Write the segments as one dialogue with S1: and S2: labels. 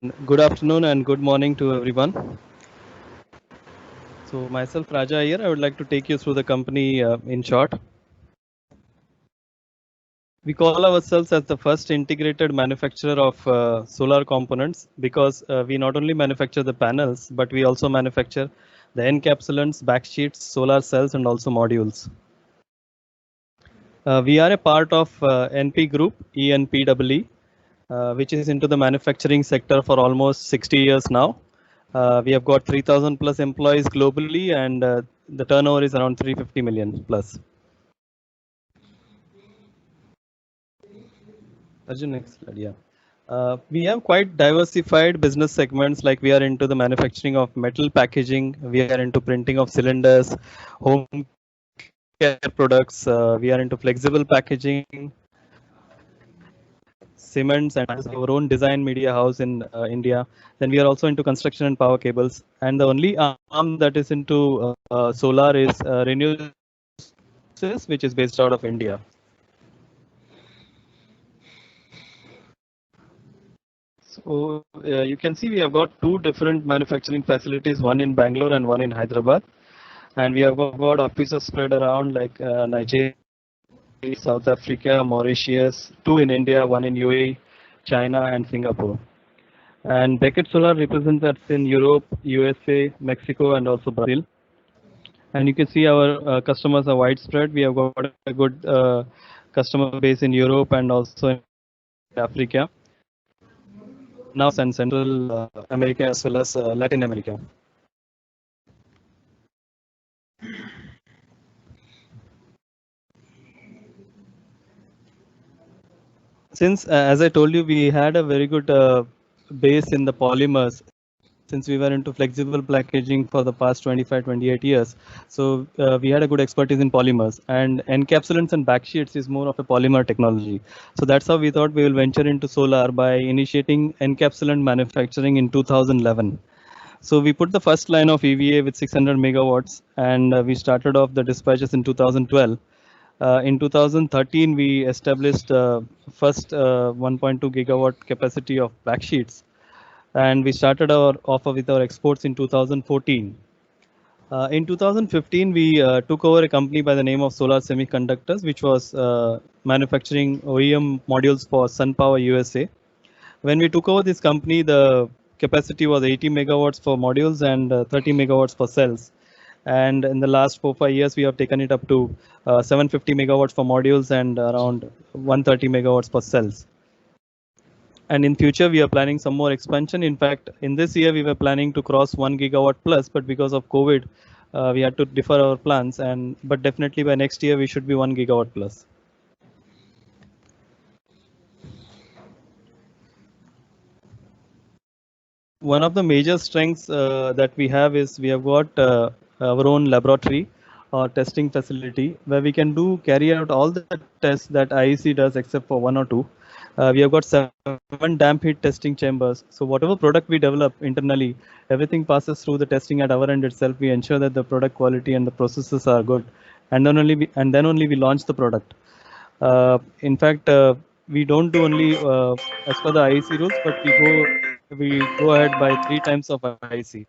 S1: Good afternoon and good morning to everyone. So myself Raja here, I would like to take you through the company in short. We call ourselves as the first integrated manufacturer of solar components because we not only manufacture the panels, but we also manufacture the encapsulants, backsheets, solar cells, and also modules. We are a part of NP Group, ENPEE, which is into the manufacturing sector for almost 60 years now. We have got 3,000 plus employees globally, and the turnover is around 350 million plus. Arjun, next slide. Yeah. We have quite diversified business segments, like we are into the manufacturing of metal packaging, we are into printing of cylinders, home care products, we are into flexible packaging, cements, and our own design media house in India. Then we are also into construction and power cables. And the only arm that is into solar is Renew, which is based out of India. So you can see we have got two different manufacturing facilities, one in Bangalore and one in Hyderabad. And we have got offices spread around like Nigeria, South Africa, Mauritius, two in India, one in UAE, China, and Singapore. And Beckett Solar represents us in Europe, USA, Mexico, and also Brazil. And you can see our customers are widespread. We have got a good customer base in Europe and also in Africa, now and Central America as well as Latin America. Since, as I told you, we had a very good base in the polymers, since we were into flexible packaging for the past 25, 28 years. So we had a good expertise in polymers, and encapsulants and backsheets is more of a polymer technology. So that's how we thought we will venture into solar by initiating encapsulant manufacturing in 2011. So we put the first line of EVA with 600 megawatts, and we started off the dispatches in 2012. In 2013, we established first 1.2 gigawatt capacity of backsheets, and we started our offer with our exports in 2014. In 2015, we took over a company by the name of Solar Semiconductors, which was manufacturing OEM modules for SunPower USA. When we took over this company, the capacity was 80 megawatts for modules and 30 megawatts for cells. And in the last 4-5 years, we have taken it up to 750 megawatts for modules and around 130 megawatts for cells. And in future, we are planning some more expansion. In fact, in this year, we were planning to cross 1 gigawatt plus, but because of COVID, we had to defer our plans. But definitely by next year, we should be 1 gigawatt plus. One of the major strengths that we have is we have got our own laboratory or testing facility where we can carry out all the tests that IEC does except for one or two. We have got 7 damp heat testing chambers. So whatever product we develop internally, everything passes through the testing at our end itself. We ensure that the product quality and the processes are good, and then only we launch the product. In fact, we don't do only as per the IEC rules, but we go ahead by 3 times of IEC.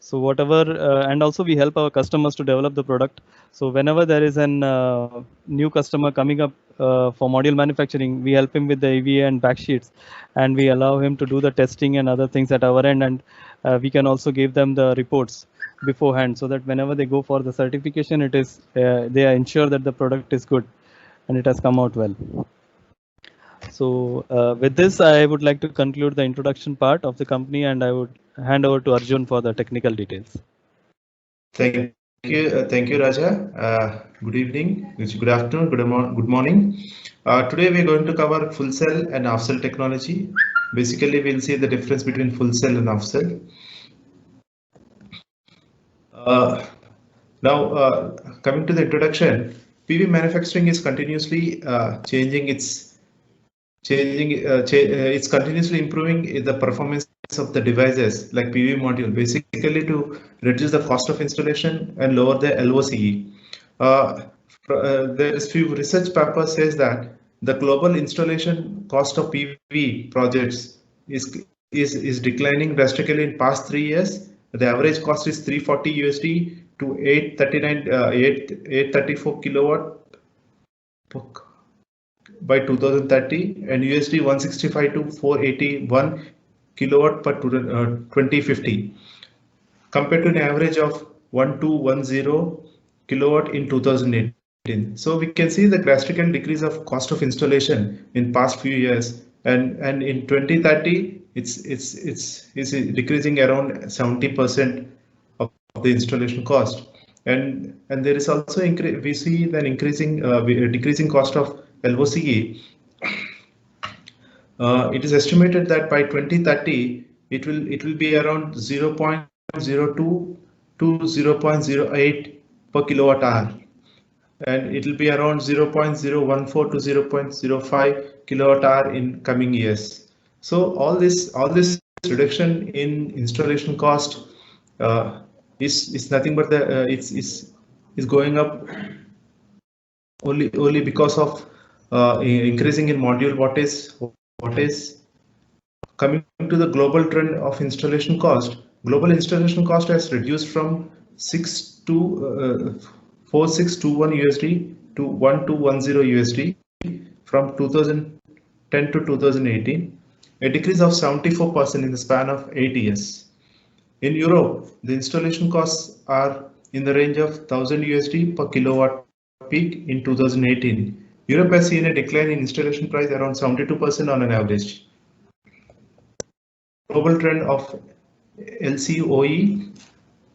S1: So whatever, and also we help our customers to develop the product. So whenever there is an new customer coming up for module manufacturing, we help him with the EVA and backsheets, and we allow him to do the testing and other things at our end, and we can also give them the reports beforehand, so that whenever they go for the certification, they are ensured that the product is good and it has come out well. So with this, I would like to conclude the introduction part of the company, and I would hand over to Arjun for the technical details.
S2: Thank you, Raja. Good evening, good afternoon, good morning. Today we're going to cover full cell and half cell technology. Basically, we'll see the difference between full cell and half cell. Now, coming to the introduction, PV manufacturing is continuously it's continuously improving the performance of the devices like PV module, basically to reduce the cost of installation and lower the LOCE. There is few research papers says that the global installation cost of PV projects is is declining drastically in past 3 years. The average cost is $340 to 834 kilowatt by 2030, and USD 165 to 481 kilowatt per 2050, compared to an average of 1210 kilowatt in 2018. So we can see the drastic decrease of cost of installation in past few years, and in 2030 it's decreasing around 70% of the installation cost, and there is also we see an decreasing cost of LOCE. It is estimated that by 2030 it will be around 0.02 to 0.08 per kilowatt hour, and it will be around 0.014 to 0.05 kilowatt hour in coming years. So all this reduction in installation cost is nothing but the is going up only because of increasing in module wattage. Coming to the global trend of installation cost, global installation cost has reduced from 4621 USD to 1210 USD from 2010 to 2018, a decrease of 74% in the span of 8 years. In Europe, the installation costs are in the range of 1000 USD per kilowatt peak in 2018. Europe has seen a decline in installation price around 72% on an average. Global trend of LCOE,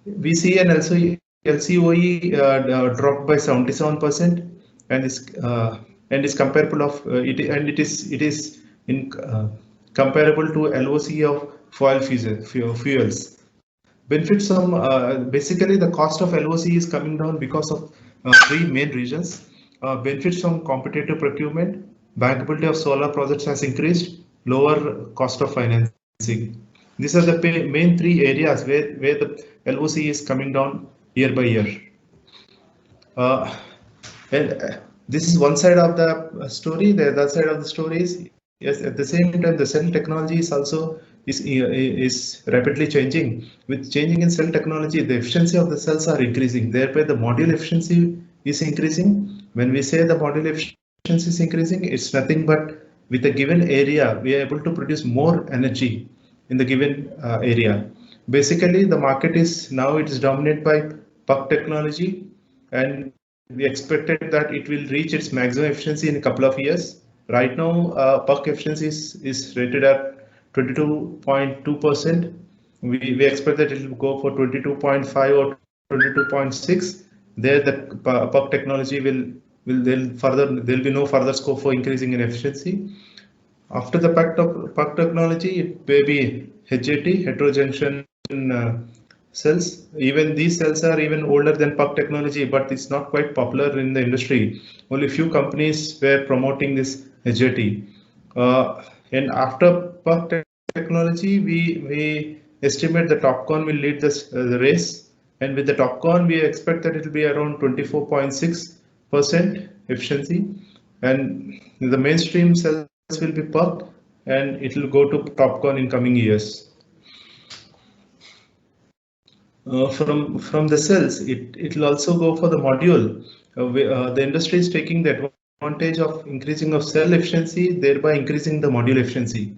S2: we see an LCOE dropped by 77%, and is comparable of it is in comparable to LOCE of foil fuels. Benefits from basically the cost of LOCE is coming down because of three main reasons. Benefits from competitive procurement, bankability of solar projects has increased, lower cost of financing. These are the main three areas where the LOCE is coming down year by year. And this is one side of the story. The other side of the story is, yes, at the same time, the cell technology is also is rapidly changing. With changing in cell technology, the efficiency of the cells are increasing. Thereby, the module efficiency is increasing. When we say the module efficiency is increasing, it's nothing but with a given area, we are able to produce more energy in the given area. Basically, the market is now it is dominated by PUC technology, and we expected that it will reach its maximum efficiency in a couple of years. Right now, PUC efficiency is rated at 22.2%. We expect that it will go for 22.5 or 22.6. There, the PUC technology will there'll be no further scope for increasing in efficiency. After the PUC technology, it may be HJT, heterojunction cells. Even these cells are even older than PUC technology, but it's not quite popular in the industry. Only few companies were promoting this HJT. And after PUC technology, we estimate the TOPCon will lead the race. And with the TOPCon, we expect that it will be around 24.6% efficiency. And the mainstream cells will be PUC, and it will go to TOPCon in coming years. From the cells, it will also go for the module. The industry is taking the advantage of increasing of cell efficiency, thereby increasing the module efficiency.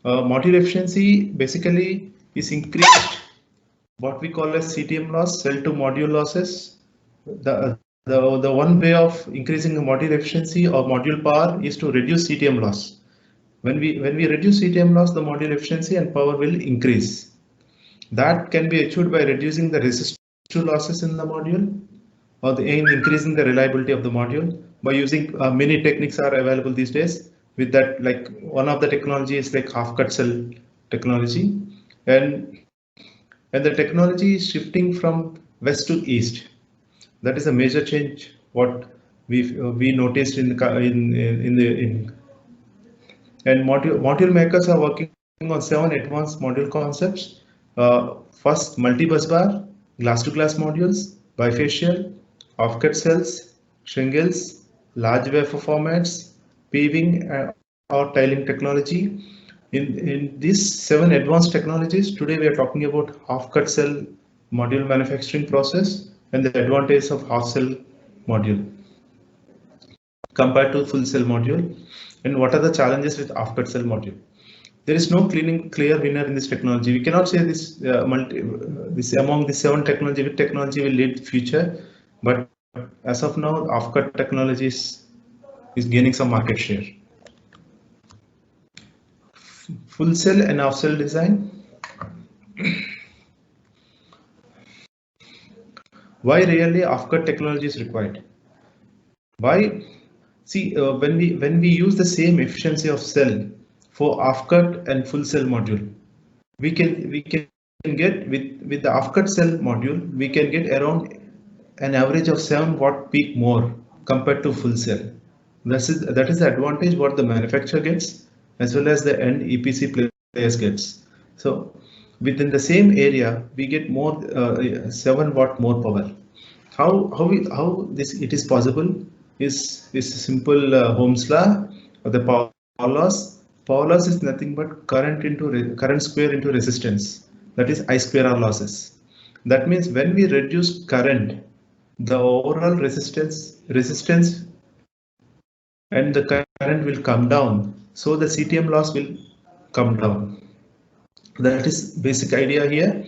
S2: Module efficiency basically is increased what we call as CTM loss, cell to module losses. The one way of increasing the module efficiency or module power is to reduce CTM loss. When we reduce CTM loss, the module efficiency and power will increase. That can be achieved by reducing the resistive losses in the module, or increasing the reliability of the module by using many techniques are available these days. With that, like one of the technology is like half cut cell technology, and the technology is shifting from west to east. That is a major change what we noticed and module makers are working on 7 advanced module concepts. First, multi-bus bar, glass-to-glass modules, bifacial, off-cut cells, shingles, large wafer formats, paving or tiling technology. In these 7 advanced technologies, today we are talking about half-cut cell module manufacturing process and the advantage of half cell module compared to full cell module, and what are the challenges with half-cut cell module. There is no clear winner in this technology. We cannot say this this among the 7 technology, which technology will lead the future, but as of now, half-cut technology is gaining some market share. Full cell and half cell design. Why really half-cut technology is required? Why? See, when we use the same efficiency of cell for half-cut and full cell module, we can get with the half-cut cell module, we can get around an average of 7 watt peak more compared to full cell. That is the advantage what the manufacturer gets as well as the end EPC players gets. So within the same area, we get more 7 watt more power. How this it is possible is simple Ohm's law or the power loss. Power loss is nothing but current square into resistance. That is I square R losses. That means when we reduce current, the overall resistance and the current will come down. So the CTM loss will come down. That is basic idea here.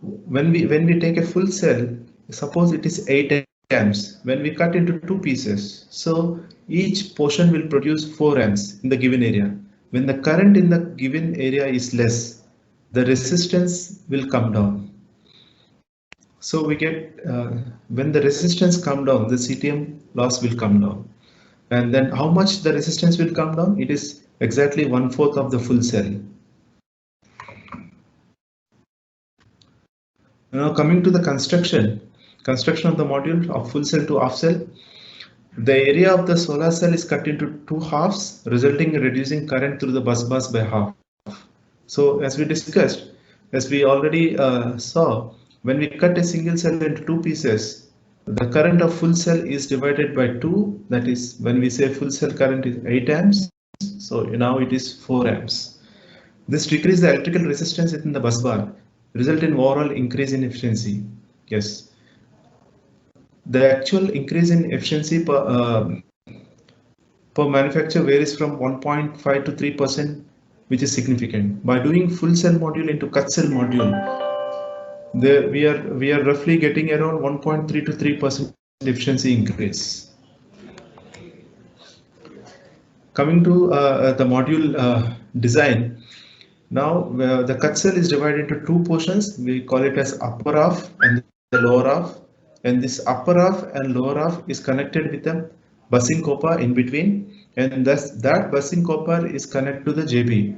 S2: When we take a full cell, suppose it is 8 amps. When we cut into 2 pieces, so each portion will produce 4 amps in the given area. When the current in the given area is less, the resistance will come down. So we get when the resistance come down, the CTM loss will come down. And then how much the resistance will come down? It is exactly 1/4 of the full cell. Now coming to the construction of the module of full cell to half cell. The area of the solar cell is cut into 2 halves, resulting in reducing current through the bus bars by half. So as we discussed, as we already saw, when we cut a single cell into 2 pieces, the current of full cell is divided by 2. That is, when we say full cell current is 8 amps, so now it is 4 amps. This decreases the electrical resistance within the bus bar, result in overall increase in efficiency. Yes. The actual increase in efficiency per manufacturer varies from 1.5 to 3%, which is significant. By doing full cell module into cut cell module, we are roughly getting around 1.3 to 3% efficiency increase. Coming to the module design. Now the cut cell is divided into 2 portions. We call it as upper half and the lower half. And this upper half and lower half is connected with a busing copper in between, and thus that busing copper is connected to the JB.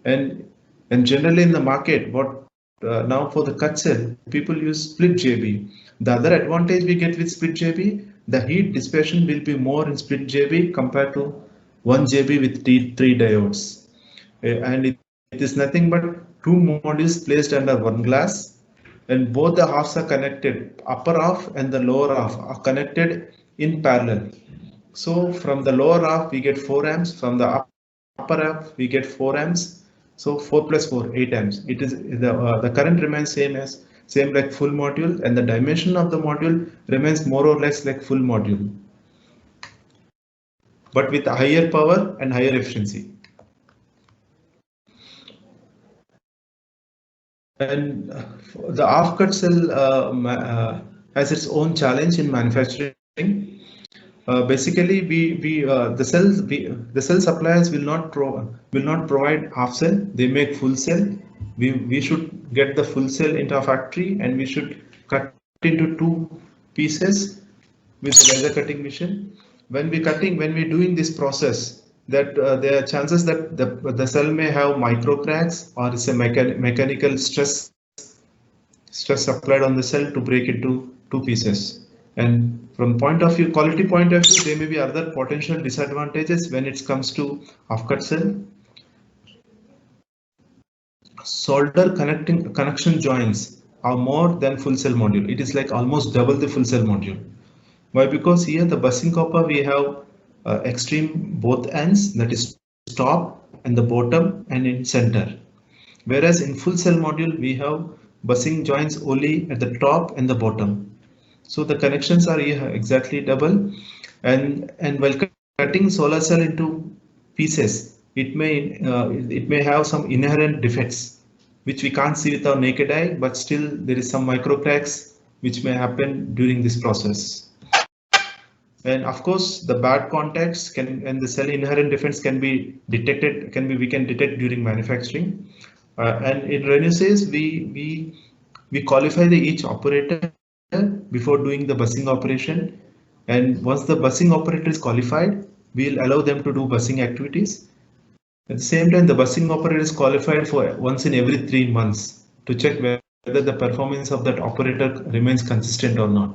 S2: And generally in the market, what now for the cut cell, people use split JB. The other advantage we get with split JB, the heat dissipation will be more in split JB compared to 1 JB with 3 diodes. And it is nothing but 2 modules placed under 1 glass. And both the halves are connected. Upper half and the lower half are connected in parallel. So from the lower half we get 4 amps. From the upper half we get 4 amps. So 4 plus 4, 8 amps. It is the current remains same like full module, and the dimension of the module remains more or less like full module, but with higher power and higher efficiency. And the half-cut cell has its own challenge in manufacturing. Basically, the cell suppliers will not provide half cell. They make full cell. We should get the full cell into our factory, and we should cut into 2 pieces with the laser cutting machine. When we're doing this process, that there are chances that the cell may have micro cracks, or it's a mechanical stress applied on the cell to break into 2 pieces. And from quality point of view, there may be other potential disadvantages when it comes to half-cut cell. Solder connection joints are more than full cell module. It is like almost double the full cell module. Why? Because here the busing copper we have extreme both ends, that is top and the bottom and in center. Whereas in full cell module, we have busing joints only at the top and the bottom. So the connections are here exactly double, and while cutting solar cell into pieces, it may have some inherent defects which we can't see with our naked eye, but still there is some micro cracks which may happen during this process. And of course, the bad contacts can and the cell inherent defects can be detected. We can detect during manufacturing. And in Renesas, we qualify each operator before doing the busing operation. And once the busing operator is qualified, we'll allow them to do busing activities. At the same time, the busing operator is qualified for once in every 3 months to check whether the performance of that operator remains consistent or not.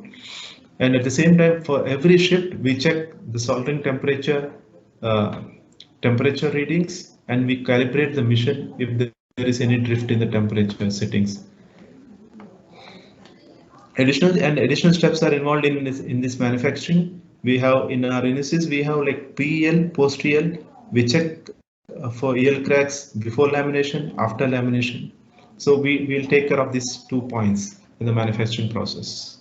S2: And at the same time, for every shift, we check the soldering temperature readings, and we calibrate the mission if there is any drift in the temperature settings. Additional steps are involved in this manufacturing. We have in our Renesas, we have like pre-EL, post-EL. We check for EL cracks before lamination, after lamination. So we will take care of these 2 points in the manufacturing process.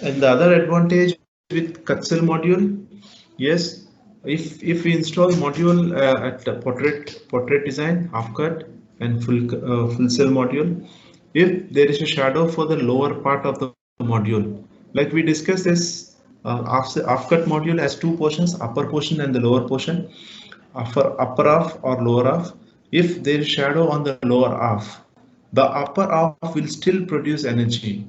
S2: And the other advantage with cut cell module, yes, if we install module at portrait design, half cut and full cell module, if there is a shadow for the lower part of the module, like we discussed this half cut module has 2 portions, upper portion and the lower portion. For upper half or lower half, if there is shadow on the lower half, the upper half will still produce energy.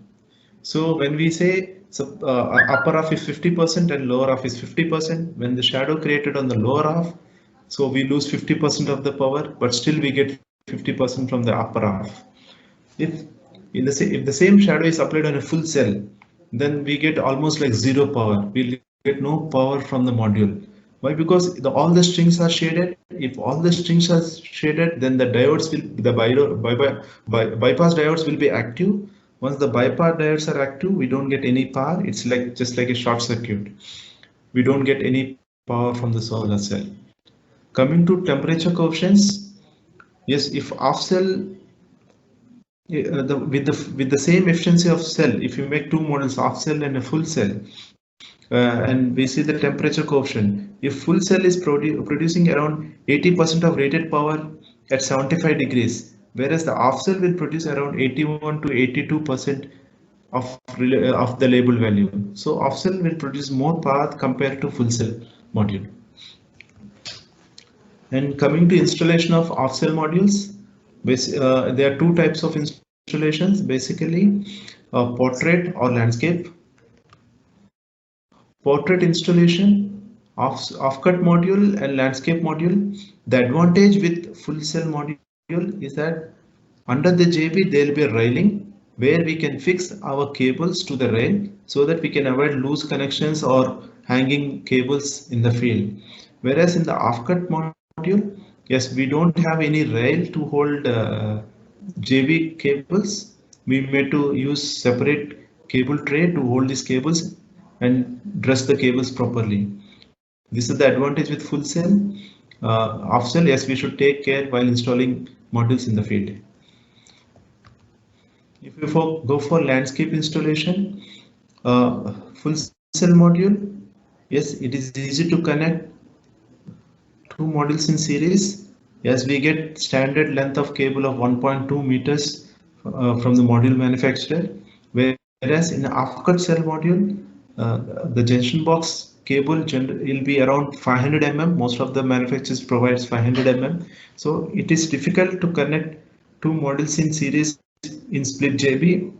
S2: So when we say upper half is 50% and lower half is 50%, when the shadow created on the lower half, so we lose 50% of the power, but still we get 50% from the upper half. If the same shadow is applied on a full cell, then we get almost like zero power. We'll get no power from the module. Why? Because all the strings are shaded. If all the strings are shaded, then the diodes bypass diodes will be active. Once the bypass diodes are active, we don't get any power. It's like just like a short circuit. We don't get any power from the solar cell. Coming to temperature coefficients, yes, if off cell with the same efficiency of cell, if you make 2 models, half cell and a full cell, and we see the temperature coefficient, if full cell is producing around 80% of rated power at 75 degrees, whereas the half cell will produce around 81 to 82% of the label value. So half cell will produce more power compared to full cell module. And coming to installation of half cell modules, there are 2 types of installations, basically portrait or landscape. Portrait installation, off-cut module and landscape module. The advantage with full cell module is that under the JB there will be a railing where we can fix our cables to the rail so that we can avoid loose connections or hanging cables in the field. Whereas in the off-cut module, yes, we don't have any rail to hold JB cables. We may to use separate cable tray to hold these cables and dress the cables properly. This is the advantage with full cell. Off cell, yes, we should take care while installing modules in the field. If you go for landscape installation, full cell module, yes, it is easy to connect 2 modules in series. Yes, we get standard length of cable of 1.2 meters from the module manufacturer, whereas in the off-cut cell module, the junction box cable will be around 500 mm. Most of the manufacturers provides 500 mm. So it is difficult to connect 2 modules in series in split JB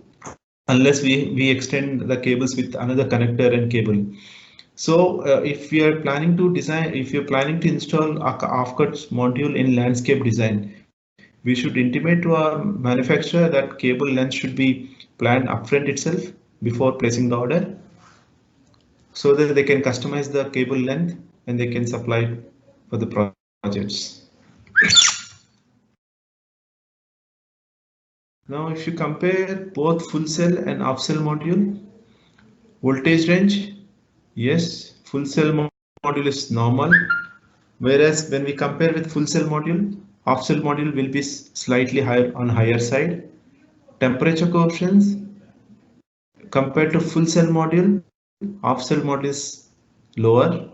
S2: unless we extend the cables with another connector and cable. So if we are planning to design, if you're planning to install off-cut module in landscape design, we should intimate to our manufacturer that cable length should be planned upfront itself before placing the order, so that they can customize the cable length and they can supply for the projects. Now, if you compare both full cell and half cell module, voltage range, yes, full cell module is normal, whereas when we compare with full cell module, half cell module will be slightly higher side. Temperature coefficients compared to full cell module, half cell module is lower.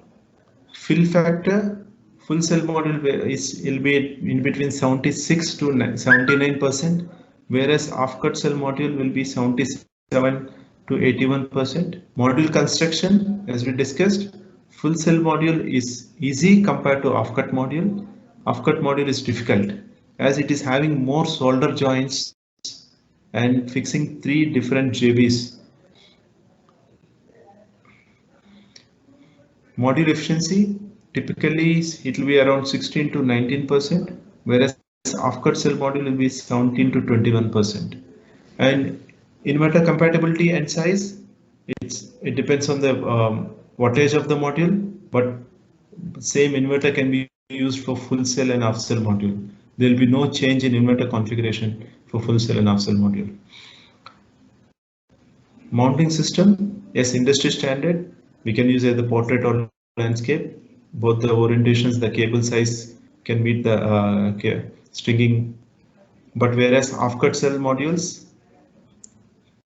S2: Fill factor, full cell module will be in between 76 to 79%, whereas half cut cell module will be 77 to 81%. Module construction, as we discussed, full cell module is easy compared to half cut module. Half cut module is difficult as it is having more solder joints and fixing 3 different JBs. Module efficiency, typically it will be around 16 to 19%, whereas half-cut cell module will be 17 to 21%. And inverter compatibility and size, it depends on the wattage of the module, but same inverter can be used for full cell and half cell module. There will be no change in inverter configuration for full cell and half cell module. Mounting system, yes, industry standard. We can use either portrait or landscape. Both the orientations, the cable size can meet the stringing. But whereas half-cut cell modules,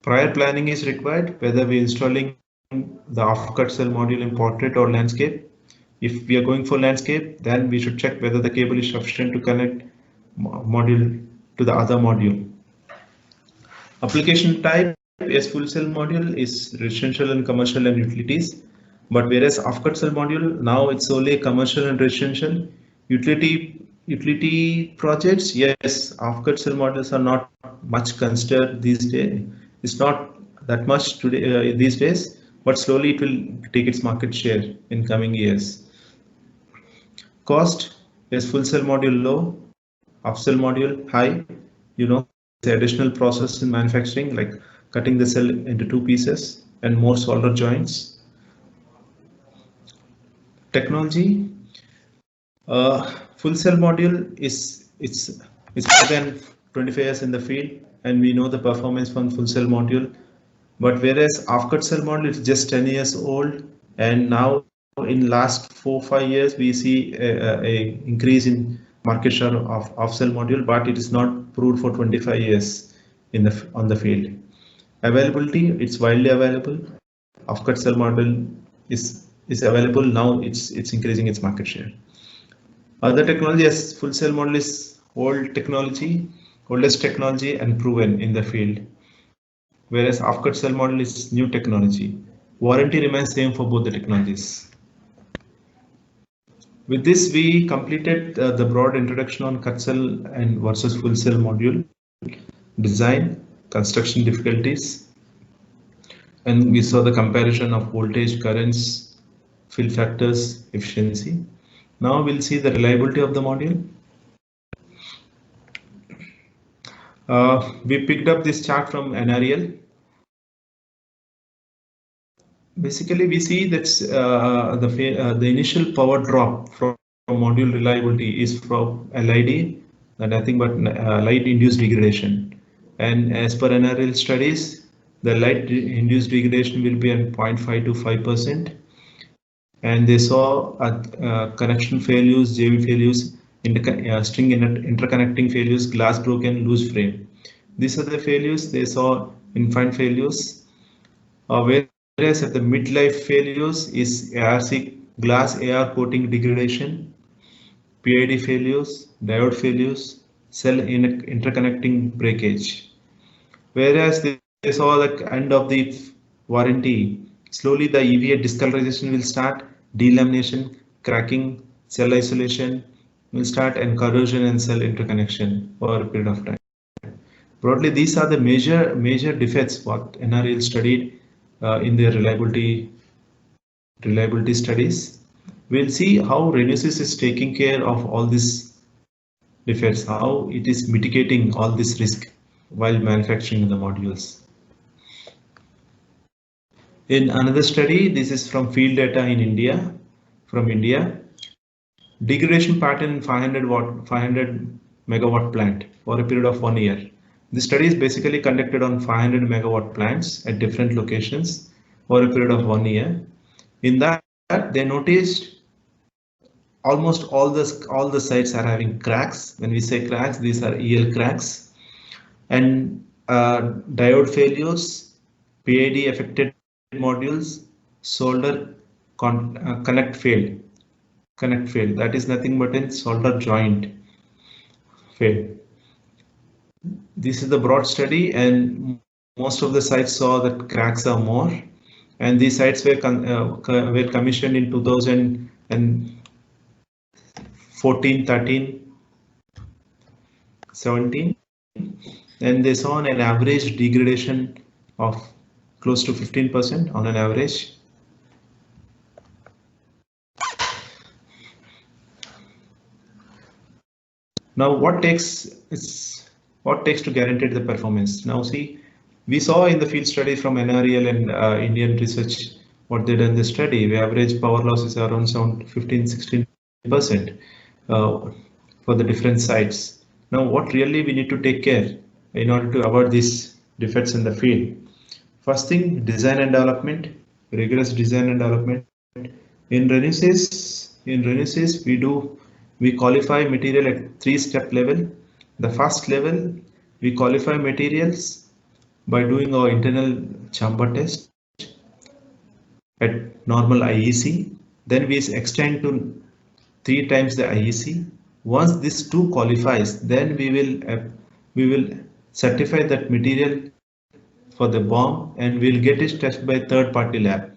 S2: prior planning is required, whether we're installing the half-cut cell module in portrait or landscape. If we are going for landscape, then we should check whether the cable is sufficient to connect module to the other module. Application type, yes, full cell module is residential and commercial and utilities, but whereas half-cut cell module, now it's only commercial and residential. Utility projects, yes, half-cut cell modules are not much considered these days. It's not that much today these days, but slowly it will take its market share in coming years. Cost, yes, full cell module low, half cell module high. You know, the additional process in manufacturing, like cutting the cell into 2 pieces and more solder joints. Technology, full cell module it's more than 25 years in the field, and we know the performance from full cell module. But whereas half-cut cell module is just 10 years old, and now in last 4-5 years we see a increase in market share of half cell module, but it is not proved for 25 years on the field. Availability, it's widely available. Half-cut cell module is available now. It's increasing its market share. Other technology, as full cell module is oldest technology and proven in the field, whereas half-cut cell module is new technology. Warranty remains same for both the technologies. With this, we completed the broad introduction on cut cell and versus full cell module design, construction difficulties, and we saw the comparison of voltage, currents, fill factors, efficiency. Now we'll see the reliability of the module. We picked up this chart from NREL. Basically, we see that the initial power drop from module reliability is from LID, nothing but light induced degradation. And as per NREL studies, the light induced degradation will be at 0.5 to 5%. And they saw connection failures, JV failures, string interconnecting failures, glass broken, loose frame. These are the failures they saw. Infant failures, whereas at the midlife failures is ARC glass AR coating degradation, PID failures, diode failures, cell interconnecting breakage. Whereas they saw the end of the warranty, slowly the EVA discolorization will start, delamination, cracking, cell isolation will start, and corrosion and cell interconnection for a period of time. Broadly, these are the major defects what NREL studied in their reliability studies. We'll see how Renesas is taking care of all these defects, how it is mitigating all this risk while manufacturing the modules. In another study, this is from field data in India, degradation pattern in 500 megawatt plant for a period of 1 year. The study is basically conducted on 500 megawatt plants at different locations for a period of 1 year. In that, they noticed almost all the sites are having cracks. When we say cracks, these are EL cracks, and diode failures, PID affected modules, solder connect failed. That is nothing but a solder joint failed. This is the broad study, and most of the sites saw that cracks are more, and these sites were commissioned in 2014, 13, 17, and they saw an average degradation of close to 15% on an average. Now, what takes to guarantee the performance? Now, see, we saw in the field study from NREL and Indian Research what they done the study. The average power loss is around 15-16% for the different sites. Now, what really we need to take care in order to avoid these defects in the field? First thing, design and development, rigorous design and development. In Renesas, we qualify material at 3-step level. The first level, we qualify materials by doing our internal chamber test at normal IEC. Then we extend to 3 times the IEC. Once this 2 qualifies, then we will certify that material for the BOM, and we'll get it tested by third-party lab.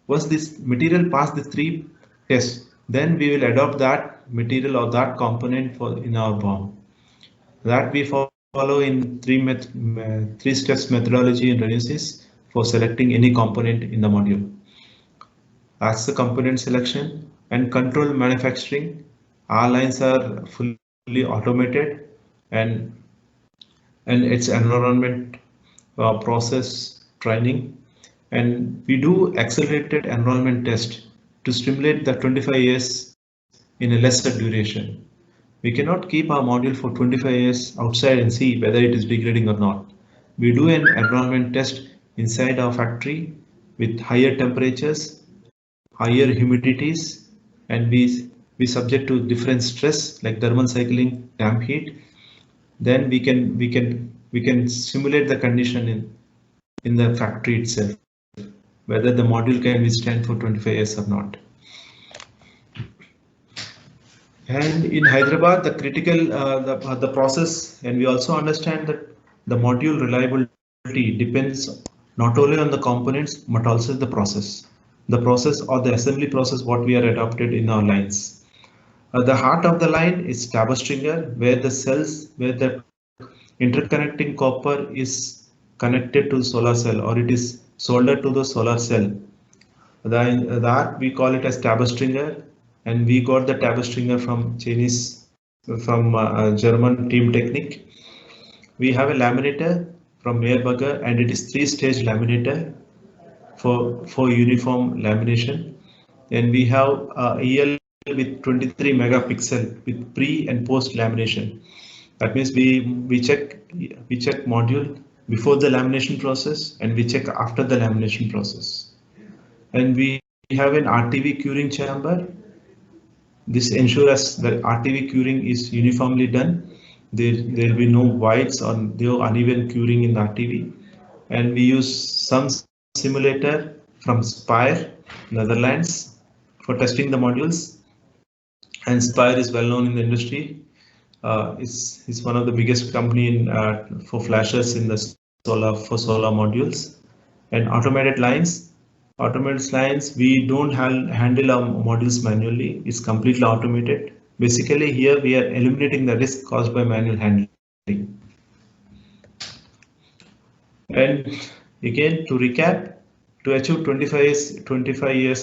S2: Once this material pass the 3 tests, then we will adopt that material or that component in our BOM. That we follow in 3 steps methodology in Renesas for selecting any component in the module. As the component selection and controlled manufacturing, our lines are fully automated, and its environment process training, and we do accelerated enrollment test to stimulate the 25 years in a lesser duration. We cannot keep our module for 25 years outside and see whether it is degrading or not. We do an enrollment test inside our factory with higher temperatures, higher humidities, and we subject to different stress like thermal cycling, damp heat. Then we can simulate the condition in the factory itself, whether the module can withstand for 25 years or not. And in Hyderabad, the critical the process, and we also understand that the module reliability depends not only on the components but also the process or the assembly process what we are adopted in our lines. The heart of the line is taper stringer, where the interconnecting copper is connected to the solar cell, or it is soldered to the solar cell. That we call it as taper stringer, and we got the taper stringer from German Team Technique. We have a laminator from Meyer-Burger, and it is 3-stage laminator for uniform lamination. And we have EL with 23 megapixel with pre and post lamination. That means we check module before the lamination process, and we check after the lamination process. And we have an RTV curing chamber. This ensures that RTV curing is uniformly done. There will be no voids or no uneven curing in the RTV. And we use some simulator from Spire, Netherlands, for testing the modules. And Spire is well known in the industry. It's one of the biggest company for flashers in the solar modules. And automated lines, we don't handle our modules manually. It's completely automated. Basically, here we are eliminating the risk caused by manual handling. And again, to recap, to achieve 25 years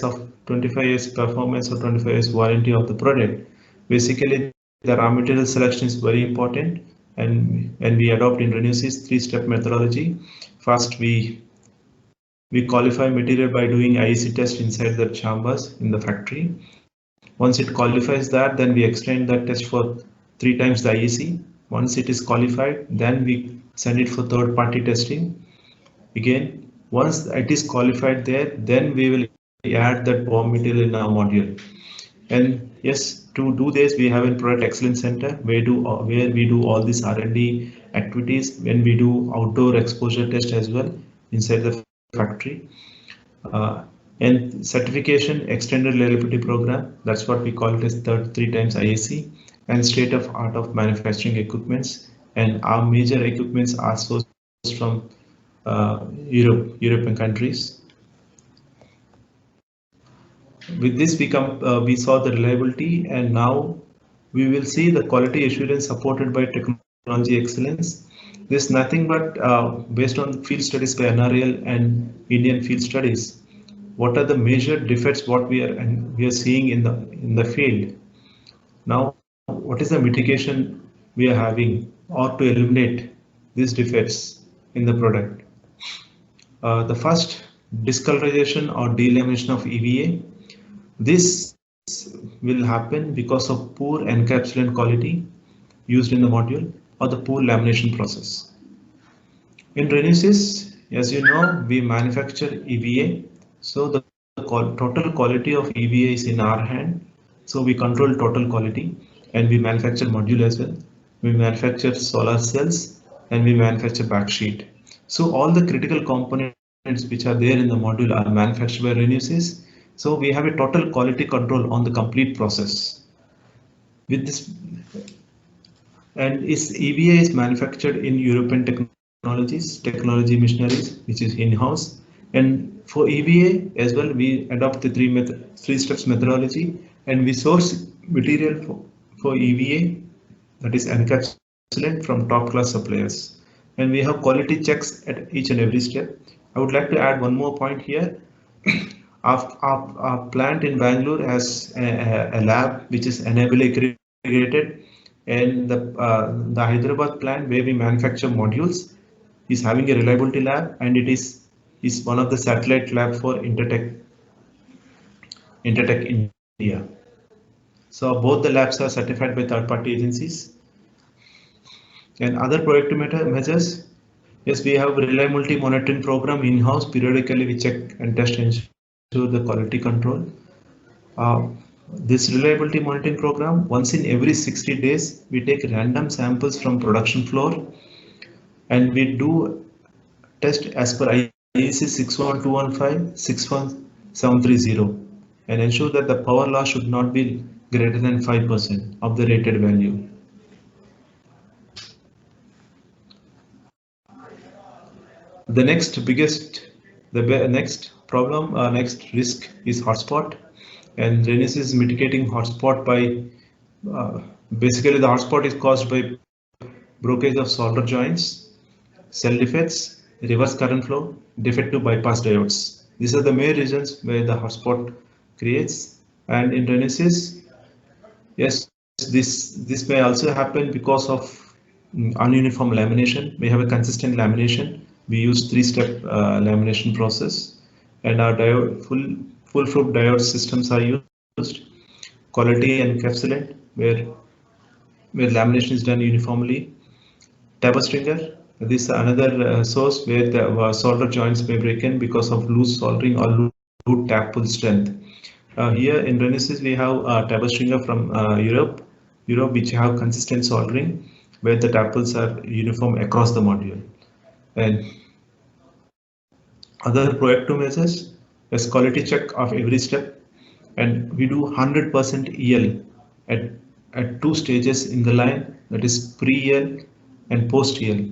S2: performance or 25 years warranty of the product, basically the raw material selection is very important, and we adopt in Renesas 3-step methodology. First, we qualify material by doing IEC test inside the chambers in the factory. Once it qualifies that, then we extend that test for 3 times the IEC. Once it is qualified, then we send it for third-party testing. Again, once it is qualified there, then we will add that BOM material in our module. And yes, to do this, we have a product excellence center where we do all these R&D activities, when we do outdoor exposure test as well inside the factory. And certification extended reliability program, that's what we call it as 3 times IAC, and state of art of manufacturing equipments. And our major equipments are sourced from European countries. With this, we saw the reliability, and now we will see the quality assurance supported by technology excellence. This is nothing but based on field studies by NRL and Indian field studies. What are the major defects what we are seeing in the field? Now, what is the mitigation we are having or to eliminate these defects in the product? The first, discolorization or delamination of EVA. This will happen because of poor encapsulant quality used in the module or the poor lamination process. In Renesys, as you know, we manufacture EVA, so the total quality of EVA is in our hand. So we control total quality, and we manufacture module as well. We manufacture solar cells, and we manufacture backsheet. So all the critical components which are there in the module are manufactured by Renesys. So we have a total quality control on the complete process. With this, and EVA is manufactured in European technology machineries, which is in-house. And for EVA as well, we adopt the three steps methodology, and we source material for EVA, that is encapsulant, from top class suppliers. And we have quality checks at each and every step. I would like to add one more point here. Our plant in Bangalore has a lab which is Enable accredited, and the Hyderabad plant where we manufacture modules is having a reliability lab, and it is one of the satellite lab for Intertek India. So both the labs are certified by third-party agencies. And other productive measures, yes, we have a reliability monitoring program in-house. Periodically we check and test and ensure the quality control. This reliability monitoring program, once in every 60 days, we take random samples from production floor, and we do test as per IEC 61215, 61730, and ensure that the power loss should not be greater than 5% of the rated value. The next risk is hotspot, and Renesys is mitigating hotspot by basically the hotspot is caused by brokerage of solder joints, cell defects, reverse current flow, defective bypass diodes. These are the main reasons where the hotspot creates. And in Renesys, yes, this may also happen because of ununiform lamination. We have a consistent lamination. We use 3-step lamination process, and our full flow diode systems are used. Quality encapsulant, where lamination is done uniformly. Taper stringer, this is another source where the solder joints may break in because of loose soldering or loose tap pull strength. Here in Renesys we have taper stringer from Europe, which have consistent soldering, where the tap pulls are uniform across the module. And other proactive measures is quality check of every step, and we do 100% EL at 2 stages in the line, that is pre-EL and post-EL.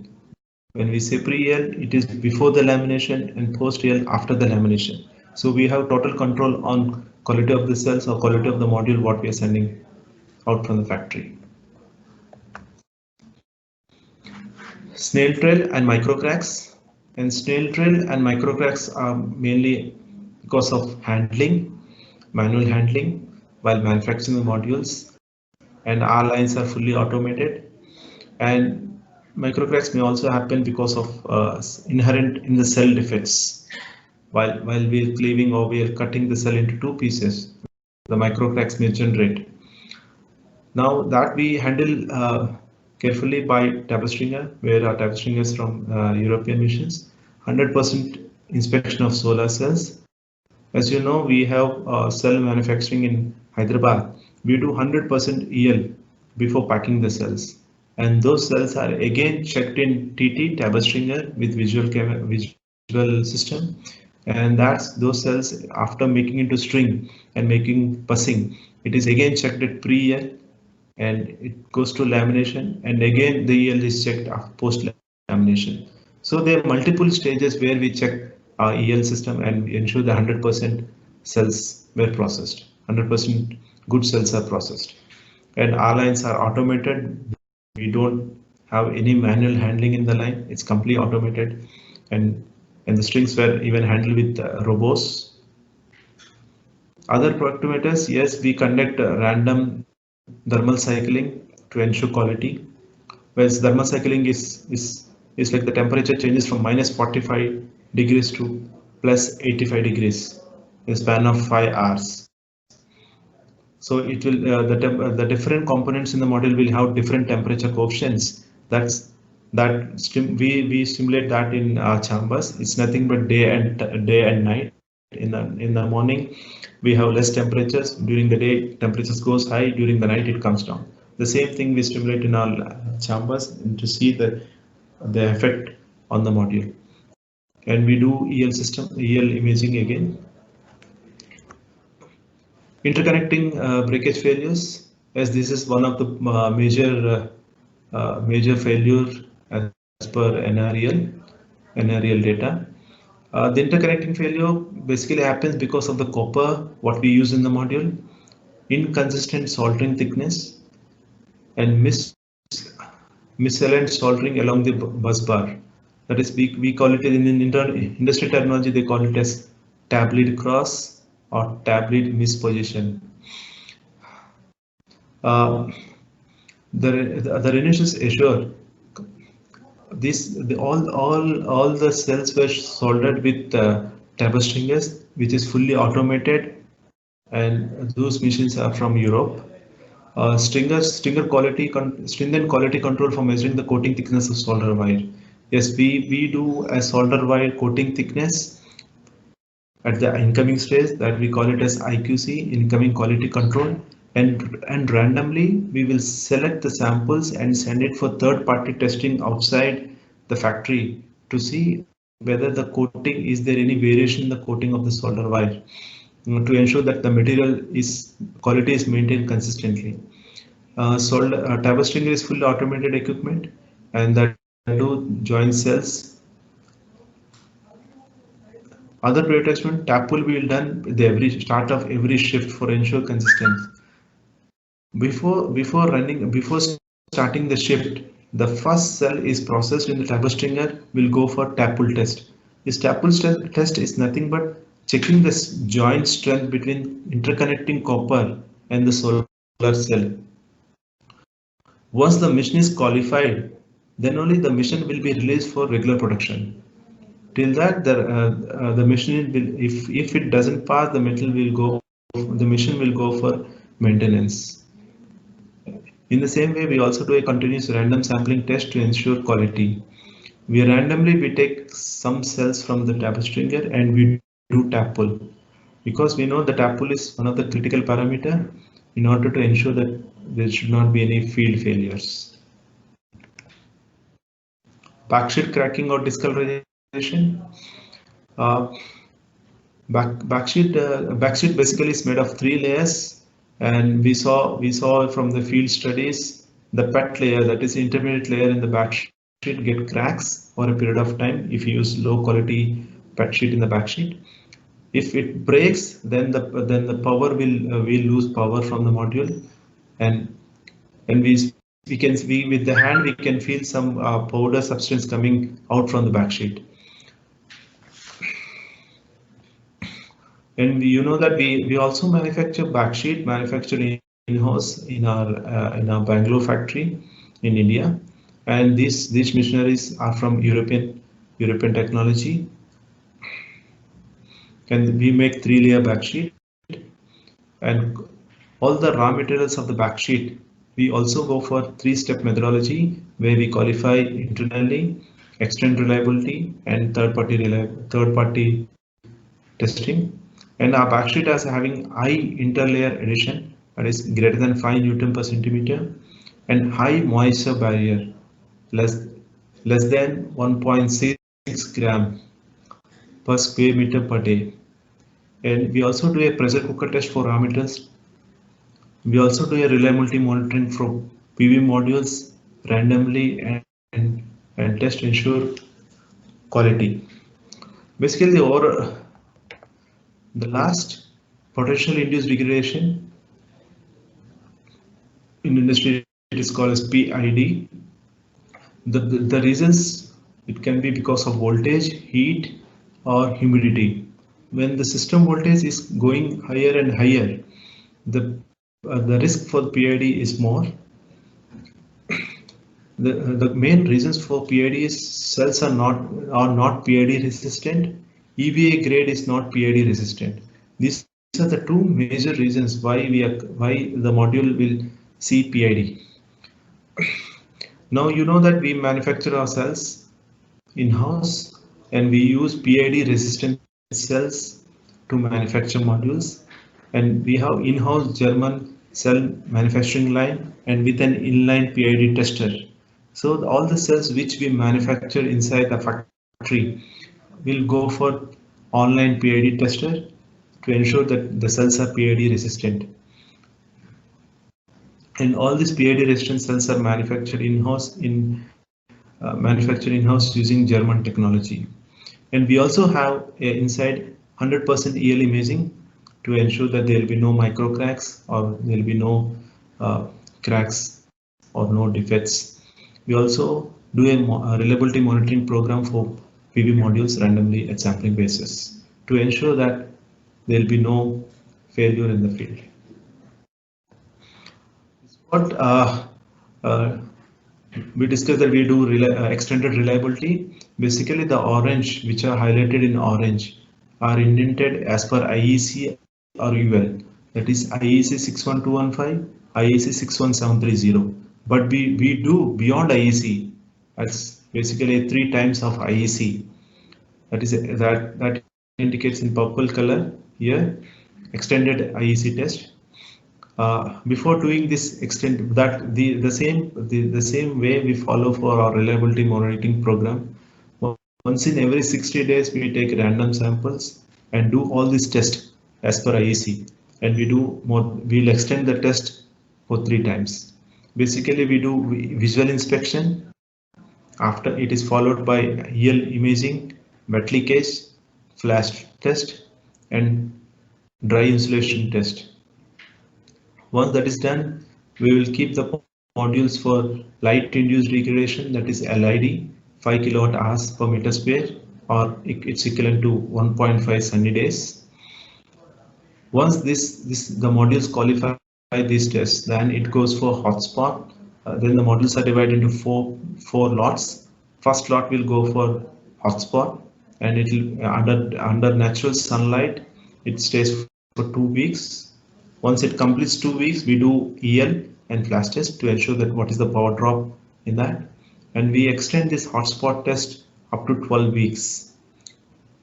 S2: When we say pre-EL, it is before the lamination, and post-EL after the lamination. So we have total control on quality of the cells or quality of the module what we are sending out from the factory. Snail trail and micro cracks. And snail trail and micro cracks are mainly because of manual handling while manufacturing the modules, and our lines are fully automated. And micro cracks may also happen because of inherent in the cell defects. While we are cleaving or we are cutting the cell into 2 pieces, the micro cracks may generate. Now that we handle carefully by taper stringer, where our taper stringer is from European machines, 100% inspection of solar cells, As you know, we have cell manufacturing in Hyderabad. We do 100% EL before packing the cells, and those cells are again checked in TT Tabber stringer with visual system, and that's those cells after making into string and making bussing. It is again checked at pre-EL, and it goes to lamination, and again the EL is checked post lamination. So there are multiple stages where we check our EL system and ensure the 100% cells were processed. 100% good cells are processed, and our lines are automated. We don't have any manual handling in the line. It's completely automated, and the strings were even handled with robots. Other productimeters, yes, we conduct random thermal cycling to ensure quality. Whereas thermal cycling is like the temperature changes from -45 degrees to +85 degrees in a span of 5 hours. So it will the different components in the model will have different temperature coefficients. We simulate that in chambers. It's nothing but day and night. In the morning we have less temperatures. During the day temperatures goes high. During the night it comes down. The same thing we stimulate in our chambers to see the effect on the module. And we do EL imaging again. Interconnecting breakage failures, as this is one of the major failure as per NREL data. The interconnecting failure basically happens because of the copper what we use in the module, inconsistent soldering thickness, and misaligned soldering along the bus bar. That is, we call it in industry terminology, they call it as tablet cross or tablet misposition. The Renesas assure all the cells were soldered with Tabber stringers, which is fully automated, and those machines are from Europe. Stringent quality control for measuring the coating thickness of solder wire. Yes, we do a solder wire coating thickness at the incoming stage, that we call it as IQC, incoming quality control, and randomly we will select the samples and send it for third-party testing outside the factory to see whether the coating, is there any variation in the coating of the solder wire, to ensure that the material quality is maintained consistently. Tabber stringer is fully automated equipment, and that do join cells. Other pre-attachment, tap will be done at the every start of every shift for ensure consistency. Before starting the shift, the first cell is processed in the Tabber stringer will go for tap pull test. This tap pull test is nothing but checking the joint strength between interconnecting copper and the solar cell. Once the machine is qualified, then only the machine will be released for regular production. Till that, the machine will, if it doesn't pass, the machine will go for maintenance. In the same way, we also do a continuous random sampling test to ensure quality. We take some cells from the Tabber stringer and we do tap pull, because we know the tap pull is one of the critical parameter in order to ensure that there should not be any field failures. Backsheet cracking or discoloration. Backsheet basically is made of 3 layers, and we saw from the field studies the PET layer, that is intermediate layer in the backsheet, get cracks for a period of time if you use low quality PET sheet in the backsheet. If it breaks, then the power will lose power from the module, and we can with the hand we can feel some powder substance coming out from the backsheet. And you know that we also manufacture backsheet manufactured in-house in our Bangalore factory in India, and these machineries are from European technology, and we make 3-layer backsheet, and all the raw materials of the backsheet we also go for 3-step methodology where we qualify internally, extend reliability, and third party testing. And our backsheet is having high interlayer addition, that is greater than 5 Newton per centimeter, and high moisture barrier, less than 1.6 gram per square meter per day. And we also do a pressure cooker test for ammeters. We also do a reliability monitoring for PV modules randomly and test ensure quality. Basically, the last potential induced degradation in industry it is called as PID. The reasons it can be because of voltage, heat, or humidity. When the system voltage is going higher and higher, the risk for PID is more. The main reasons for PID is cells are not PID resistant. EVA grade is not PID resistant. These are the two major reasons why the module will see PID. Now you know that we manufacture our cells in-house and we use PID resistant cells to manufacture modules, and we have in-house German cell manufacturing line and with an inline PID tester. So all the cells which we manufacture inside the factory will go for online PID tester to ensure that the cells are PID resistant. And all these PID resistant cells are manufactured in-house using German technology. And we also have inside 100% EL imaging to ensure that there will be no micro cracks or there will be no cracks or no defects. We also do a reliability monitoring program for PV modules randomly at sampling basis to ensure that there will be no failure in the field. What we discussed that we do extended reliability. Basically, the orange, which are highlighted in orange, are indented as per IEC or UL. That is IEC 61215, IEC 61730. But we do beyond IEC. That's basically 3 times of IEC. That indicates in purple color here, extended IEC test. Before doing this extent, that the same way we follow for our reliability monitoring program. Once in every 60 days, we take random samples and do all these tests as per IEC, and we'll extend the test for 3 times. Basically, we do visual inspection. After it is followed by EL imaging, wet leakage, flash test, and dry insulation test. Once that is done, we will keep the modules for light induced degradation, that is LID, 5 kilowatt hours per meter square, or it's equivalent to 1.5 sunny days. Once the modules qualify these tests, then it goes for hotspot. Then the modules are divided into four lots. First lot will go for hotspot, and it will under natural sunlight. It stays for 2 weeks. Once it completes 2 weeks, we do EL and flash test to ensure that what is the power drop in that, and we extend this hotspot test up to 12 weeks.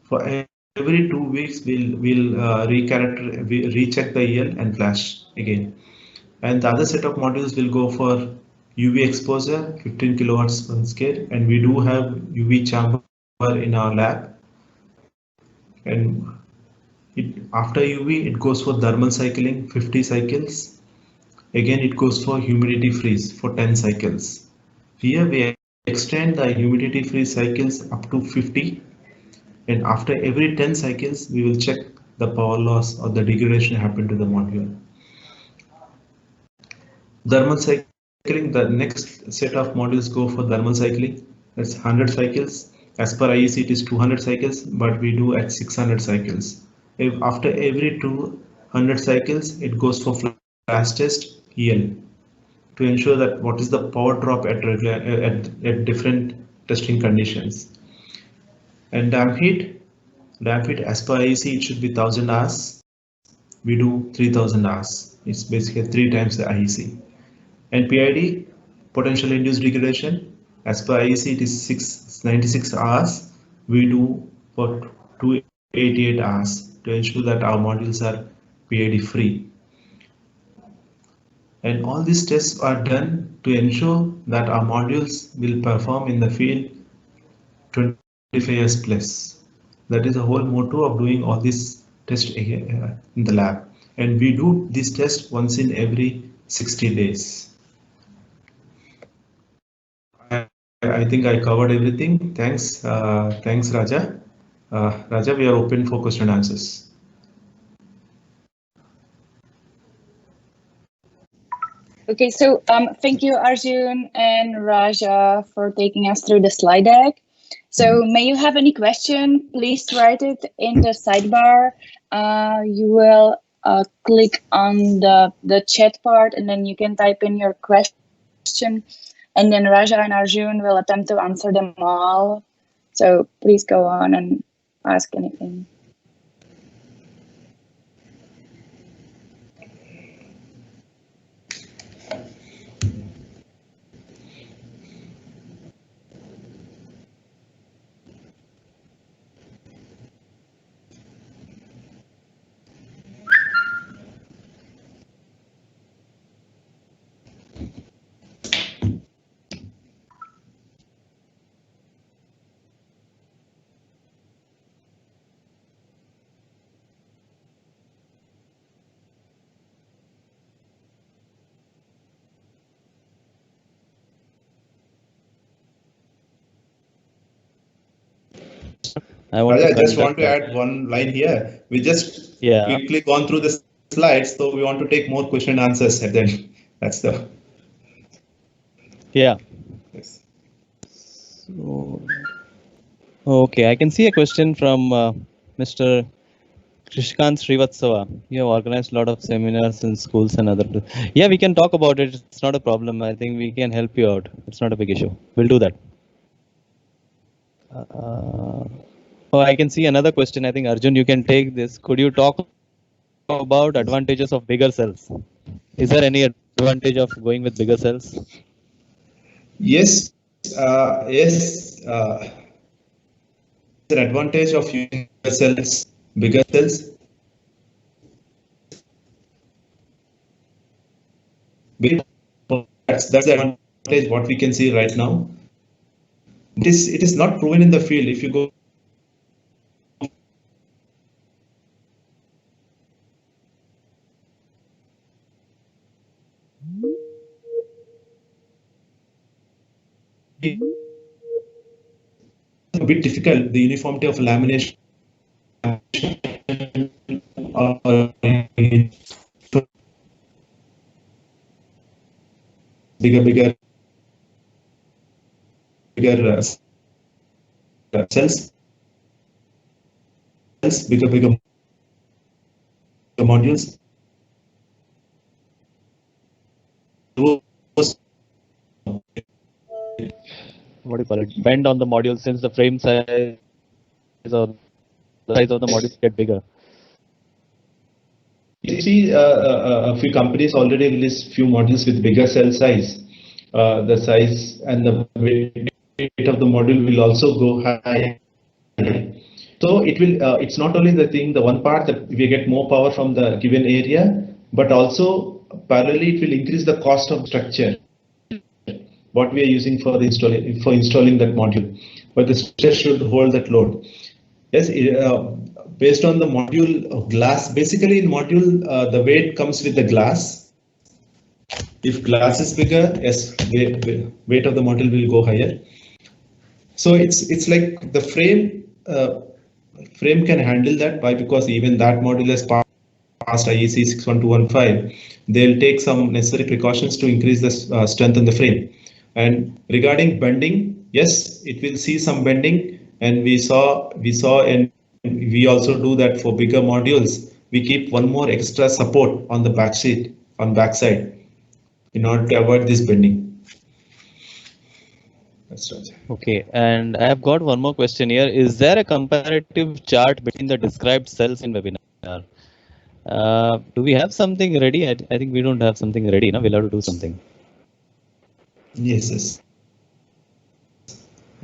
S2: For every 2 weeks, we'll recheck the EL and flash again. And the other set of modules will go for UV exposure, 15 kilowatts per scale, and we do have UV chamber in our lab. And after UV, it goes for thermal cycling, 50 cycles. Again, it goes for humidity freeze for 10 cycles. Here we extend the humidity freeze cycles up to 50, and after every 10 cycles, we will check the power loss or the degradation happened to the module. Thermal cycling, the next set of modules go for thermal cycling. That's 100 cycles. As per IEC, it is 200 cycles, but we do at 600 cycles. If after every 200 cycles, it goes for flash test EL to ensure that what is the power drop at different testing conditions. And damp heat as per IEC, it should be 1000 hours. We do 3000 hours. It's basically 3 times the IEC. And PID, potential induced degradation, as per IEC, it is 96 hours. We do for 288 hours. to ensure that our modules are PID free. And all these tests are done to ensure that our modules will perform in the field 25 years plus. That is the whole motto of doing all these tests in the lab. And we do this test once in every 60 days. I think I covered everything. Thanks, thanks, Raja. Raja, we are open for question and answers.
S3: Okay, so thank you, Arjun and Raja, for taking us through the slide deck. So may you have any question, please write it in the sidebar. You will click on the chat part, and then you can type in your question, and then Raja and Arjun will attempt to answer them all. So please go on and ask anything.
S2: I just want to add one line here. We just quickly gone through the slides, so we want to take more question and answers at the end. That's the.
S1: Yeah.
S2: Yes.
S1: So, okay, I can see a question from Mr. Krishkant Srivatsava. You have organized a lot of seminars in schools and other. Yeah, we can talk about it. It's not a problem. I think we can help you out. It's not a big issue. We'll do that. Oh, I can see another question. I think Arjun, you can take this. Could you talk about advantages of bigger cells? Is there any advantage of going with bigger cells?
S2: Yes. Yes. An advantage of using bigger cells. That's the advantage what we can see right now. It is not proven in the field. If you go a bit difficult, the uniformity of lamination bigger cells, bigger modules.
S1: What do you call it? Bend on the module since the frame size or the size of the modules get bigger.
S2: You see, a few companies already released few modules with bigger cell size. The size and the weight of the module will also go high. So it will. It's not only the thing. The one part that we get more power from the given area, but also parallelly it will increase the cost of structure. What we are using for installing that module, but the structure should hold that load. Yes, based on the module glass. Basically, in module, the weight comes with the glass. If glass is bigger, yes, weight of the module will go higher. So it's like the frame can handle that. Why? Because even that module has passed IEC 61215. They'll take some necessary precautions to increase the strength in the frame. And regarding bending, yes, it will see some bending, and we saw, and we also do that for bigger modules. We keep one more extra support on the backside in order to avoid this bending. That's right.
S1: Okay, and I have got one more question here. Is there a comparative chart between the described cells in webinar? Do we have something ready? I think we don't have something ready. No, we'll have to do something.
S2: Yes.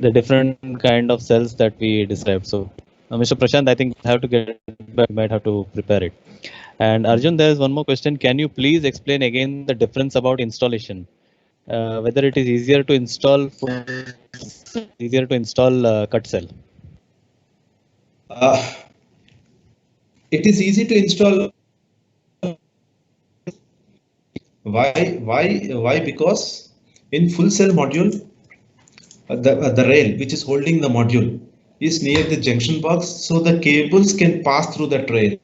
S1: The different kind of cells that we described. So Mr. Prashant, I think I have to get back, might have to prepare it. And Arjun, there is one more question. Can you please explain again the difference about installation? Whether it is easier to install cut cell?
S2: It is easy to install. Why? Because in full cell module, the rail which is holding the module is near the junction box, so the cables can pass through that rail.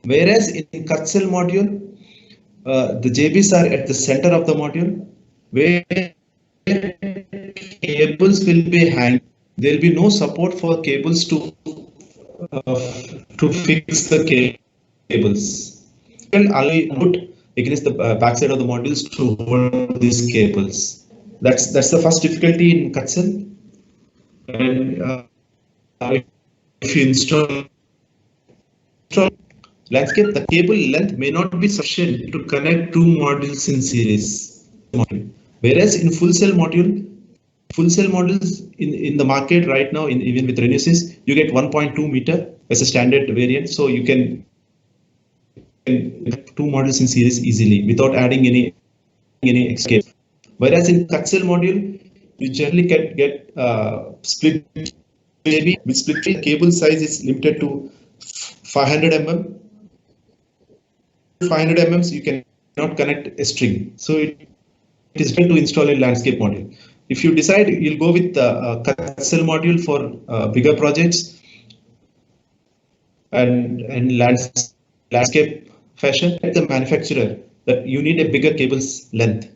S2: Whereas in cut cell module, the JBs are at the center of the module, where cables will be hanging. There will be no support for cables to fix the cables. And only put against the backside of the modules to hold these cables. That's the first difficulty in cut cell. And if you install landscape, the cable length may not be sufficient to connect two modules in series. Whereas in full cell modules in the market right now, even with Renesas, you get 1.2 meter as a standard variant, so you can two modules in series easily without adding any escape. Whereas in cut cell module, you generally get split. Maybe with split tree, cable size is limited to 500 mm. 500 mm, you cannot connect a string. So it is better to install a landscape module. If you decide you'll go with the cut cell module for bigger projects and landscape fashion, at the manufacturer that you need a bigger cable's length.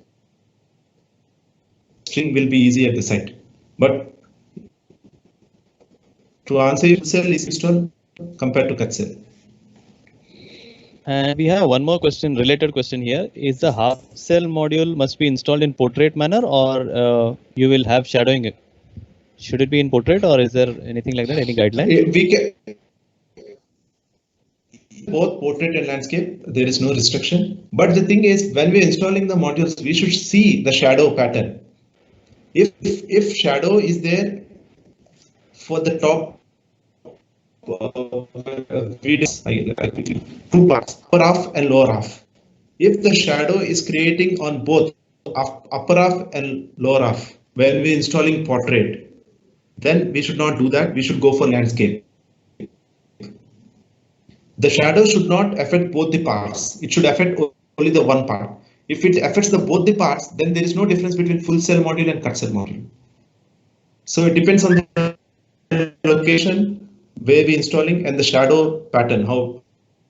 S2: String will be easy at the site, but to answer your cell is installed compared to cut cell.
S1: And we have one more question, related question here. Is the half cell module must be installed in portrait manner, or you will have shadowing? Should it be in portrait, or is there anything like that? Any guideline?
S2: We can both portrait and landscape. There is no restriction. But the thing is, when we're installing the modules, we should see the shadow pattern. If shadow is there for the top. Two parts, upper half and lower half. If the shadow is creating on both upper half and lower half when we're installing portrait, then we should not do that. We should go for landscape. The shadow should not affect both the parts. It should affect only the one part. If it affects both the parts, then there is no difference between full cell module and cut cell module. So it depends on the location where we installing and the shadow pattern, how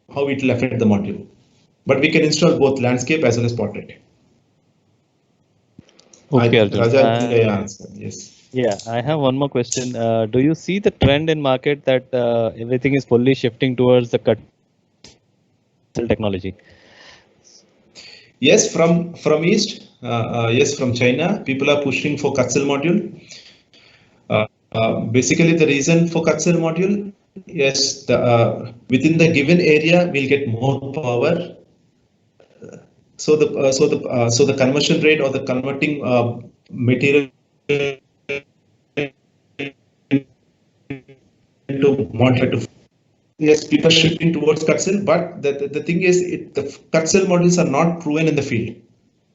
S2: it will affect the module. But we can install both landscape as well as portrait.
S1: Okay, Arjun.
S2: Yes.
S1: Yeah, I have one more question. Do you see the trend in market that everything is fully shifting towards the cut cell technology?
S2: Yes, from East. Yes, from China, people are pushing for cut cell module. Basically, the reason for cut cell module, yes, within the given area, we'll get more power. So the conversion rate or the converting material to module. Yes, people are shifting towards cut cell, but the thing is, the cut cell modules are not proven in the field.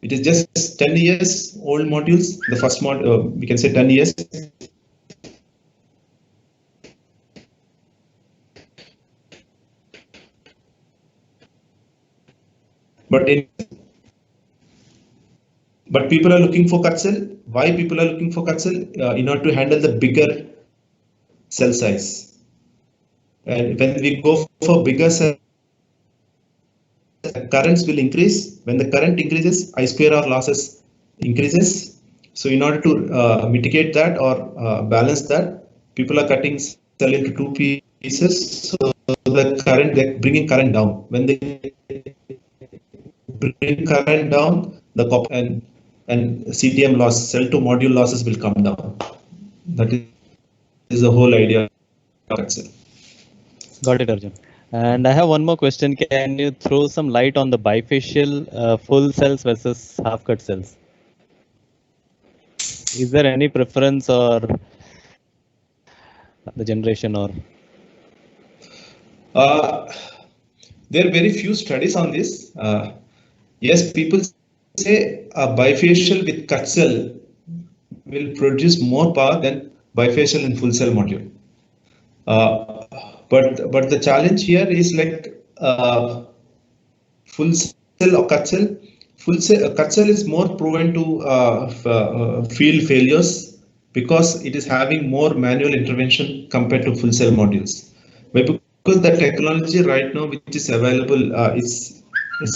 S2: It is just 10 years old modules. The first model, we can say 10 years. But people are looking for cut cell. Why people are looking for cut cell? In order to handle the bigger cell size. And when we go for bigger cell, currents will increase. When the current increases, I square R losses increases. So in order to mitigate that or balance that, people are cutting cell into two pieces. So the current, they're bringing current down. When they bring current down, the copper and CTM loss, cell to module losses will come down. That is the whole idea of cut cell.
S1: Got it, Arjun. And I have one more question. Can you throw some light on the bifacial full cells versus half cut cells? Is there any preference or the generation or
S2: There are very few studies on this. Yes, people say a bifacial with cut cell will produce more power than bifacial in full cell module. But the challenge here is like full cell or cut cell. Cut cell is more prone to field failures because it is having more manual intervention compared to full cell modules. But because the technology right now which is available is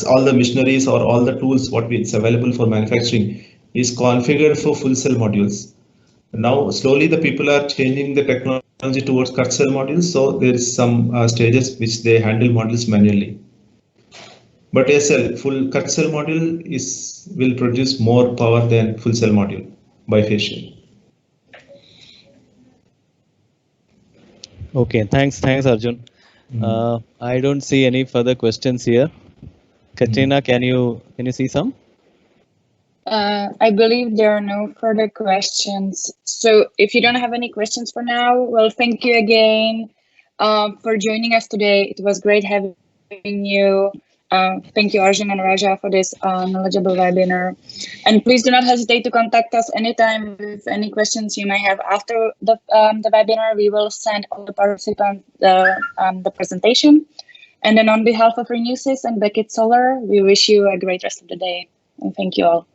S2: all the machineries or all the tools what is available for manufacturing is configured for full cell modules. Now slowly the people are changing the technology towards cut cell modules, so there is some stages which they handle modules manually. But full cut cell module will produce more power than full cell module bifacial.
S1: Okay, thanks Arjun. I don't see any further questions here. Katrina, can you see some?
S3: I believe there are no further questions. So if you don't have any questions for now, well, thank you again for joining us today. It was great having you. Thank you, Arjun and Raja, for this knowledgeable webinar. And please do not hesitate to contact us anytime with any questions you may have after the webinar. We will send all the participants the presentation. And then on behalf of RenewSys and Beckett Solar, we wish you a great rest of the day. And thank you all.